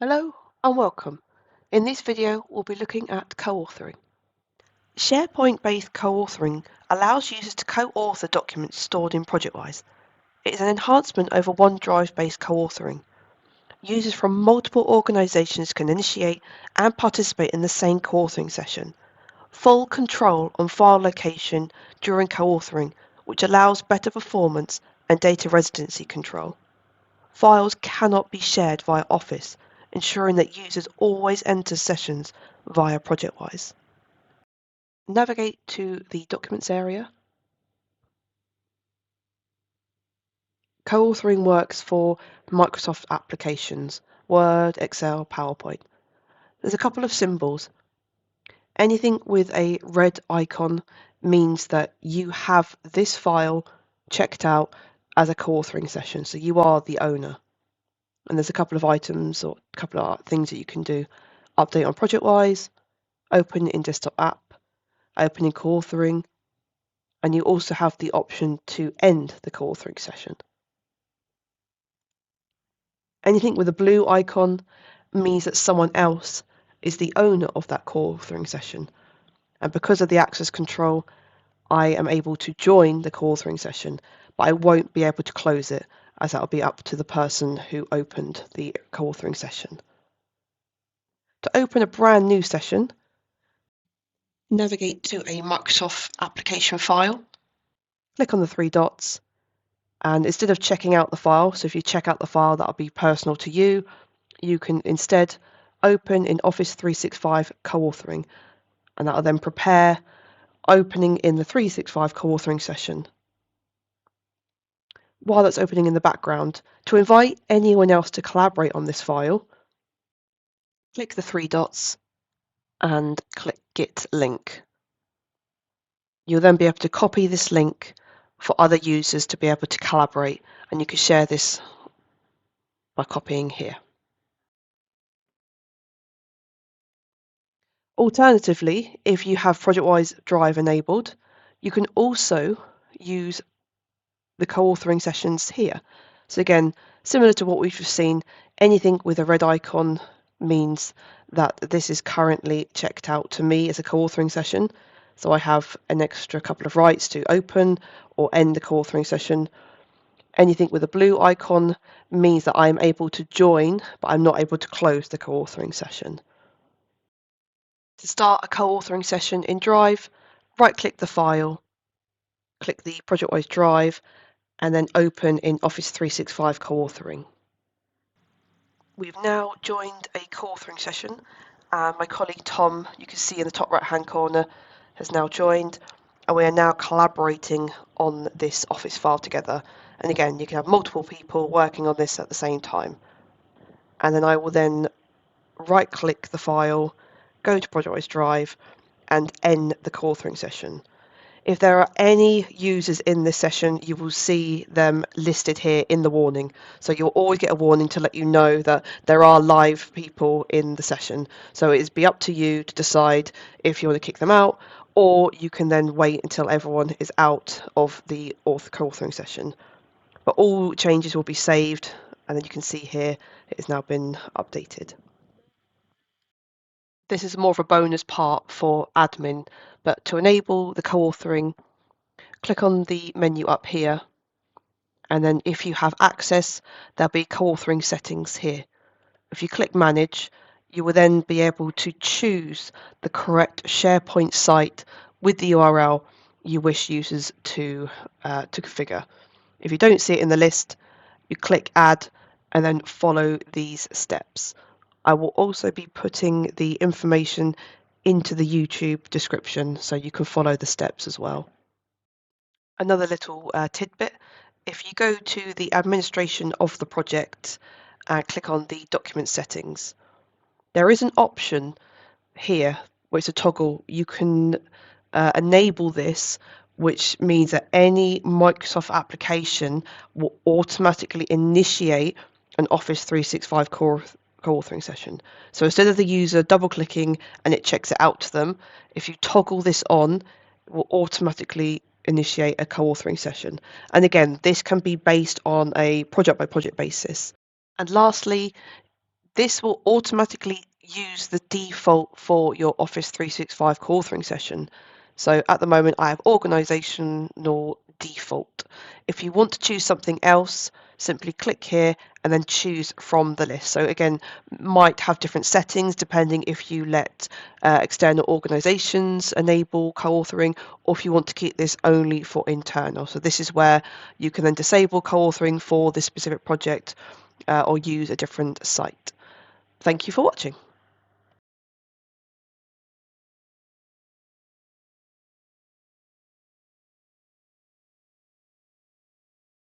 Hello and welcome. In this video, we'll be looking at co-authoring. SharePoint-based co-authoring allows users to co-author documents stored in ProjectWise. It is an enhancement over OneDrive-based co-authoring. Users from multiple organizations can initiate and participate in the same co-authoring session. Full control on file location during co-authoring, which allows better performance and data residency control. Files cannot be shared via Office, ensuring that users always enter sessions via ProjectWise. Navigate to the Documents area. Co-authoring works for Microsoft applications, Word, Excel, PowerPoint. There's a couple of symbols. Anything with a red icon means that you have this file checked out as a co-authoring session, so you are the owner. And there's a couple of items or a couple of things that you can do. Update on ProjectWise, open in desktop app, open in co-authoring, and you also have the option to end the co-authoring session. Anything with a blue icon means that someone else is the owner of that co-authoring session. And because of the access control, I am able to join the co-authoring session, but I won't be able to close it, as that will be up to the person who opened the co-authoring session. To open a brand new session, navigate to a Microsoft application file, click on the three dots, and instead of checking out the file, so if you check out the file that'll be personal to you, you can instead open in Office 365 co-authoring, and that'll then prepare opening in the 365 co-authoring session. While that's opening in the background, to invite anyone else to collaborate on this file, click the three dots and click Git link. You'll then be able to copy this link for other users to be able to collaborate, and you can share this by copying here. Alternatively, if you have ProjectWise Drive enabled, you can also use the co-authoring sessions here. So again, similar to what we've just seen, anything with a red icon means that this is currently checked out to me as a co-authoring session. So I have an extra couple of rights to open or end the co-authoring session. Anything with a blue icon means that I'm able to join, but I'm not able to close the co-authoring session. To start a co-authoring session in Drive, right-click the file, click the ProjectWise Drive, and then open in Office 365 co-authoring. We've now joined a co-authoring session, and my colleague Tom, you can see in the top right-hand corner, has now joined, and we are now collaborating on this Office file together. And again, you can have multiple people working on this at the same time. And then I will then right-click the file, go to ProjectWise Drive, and end the co-authoring session. If there are any users in this session, you will see them listed here in the warning. So you'll always get a warning to let you know that there are live people in the session. So it be up to you to decide if you want to kick them out, or you can then wait until everyone is out of the co-authoring session. But all changes will be saved, and then you can see here it has now been updated. This is more of a bonus part for admin, but to enable the co-authoring, click on the menu up here, and then if you have access, there'll be co-authoring settings here. If you click Manage, you will then be able to choose the correct SharePoint site with the URL you wish users to configure. If you don't see it in the list, you click Add and then follow these steps. I will also be putting the information into the YouTube description so you can follow the steps as well. Another little tidbit, if you go to the administration of the project and click on the document settings, there is an option here where it's a toggle. You can enable this, which means that any Microsoft application will automatically initiate an Office 365 co-authoring session. So instead of the user double clicking and it checks it out to them, if you toggle this on, it will automatically initiate a co-authoring session. And again, this can be based on a project by project basis. And lastly, this will automatically use the default for your Office 365 co-authoring session. So at the moment I have organizational default. If you want to choose something else, simply click here and then choose from the list. So again, might have different settings depending if you let external organizations enable co-authoring, or if you want to keep this only for internal. So this is where you can then disable co-authoring for this specific project or use a different site. Thank you for watching.